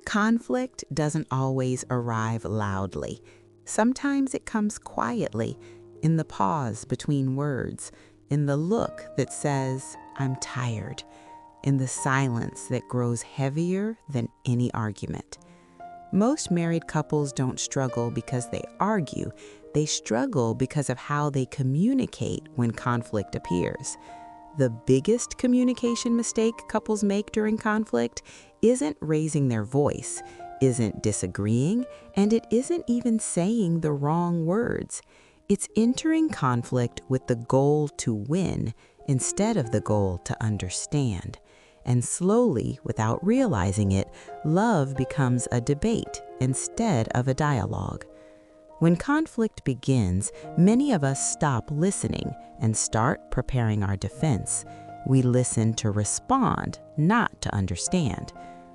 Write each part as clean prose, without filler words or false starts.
Conflict doesn't always arrive loudly. Sometimes it comes quietly, in the pause between words, in the look that says, "I'm tired," in the silence that grows heavier than any argument. Most married couples don't struggle because they argue. They struggle because of how they communicate when conflict appears. The biggest communication mistake couples make during conflict isn't raising their voice, isn't disagreeing, and it isn't even saying the wrong words. It's entering conflict with the goal to win instead of the goal to understand. And slowly, without realizing it, love becomes a debate instead of a dialogue. When conflict begins, many of us stop listening and start preparing our defense. We listen to respond, not to understand.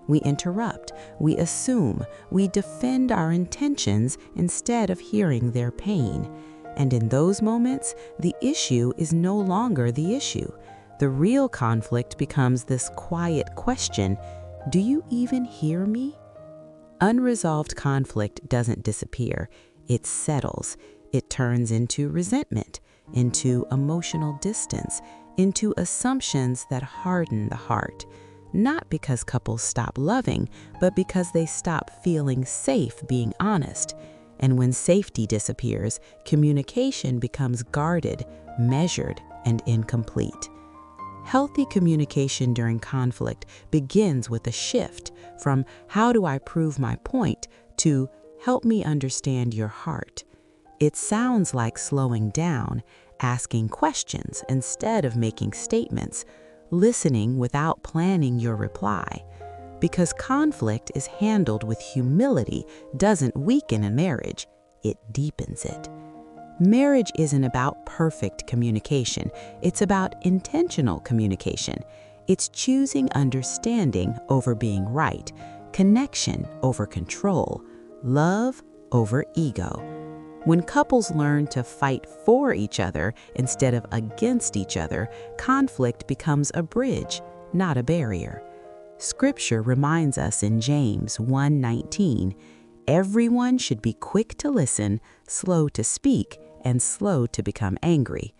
We interrupt, we assume, we defend our intentions instead of hearing their pain. And in those moments, the issue is no longer the issue. The real conflict becomes this quiet question: do you even hear me? Unresolved conflict doesn't disappear. It settles. It turns into resentment, into emotional distance, into assumptions that harden the heart. Not because couples stop loving, but because they stop feeling safe being honest. And when safety disappears, communication becomes guarded, measured, and incomplete. Healthy communication during conflict begins with a shift from "how do I prove my point" to "help me understand your heart." It sounds like slowing down, asking questions instead of making statements, listening without planning your reply. Because conflict is handled with humility doesn't weaken a marriage, it deepens it. Marriage isn't about perfect communication, it's about intentional communication. It's choosing understanding over being right, connection over control, love over ego. When couples learn to fight for each other instead of against each other, conflict becomes a bridge, not a barrier. Scripture reminds us in James 1:19, "Everyone should be quick to listen, slow to speak, and slow to become angry."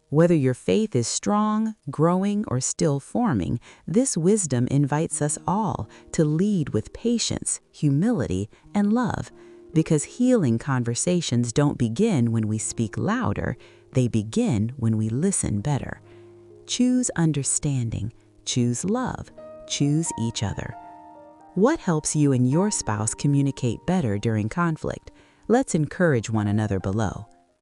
Whether your faith is strong, growing, or still forming, this wisdom invites us all to lead with patience, humility, and love. Because healing conversations don't begin when we speak louder, they begin when we listen better. Choose understanding, choose love, choose each other. What helps you and your spouse communicate better during conflict? Let's encourage one another below.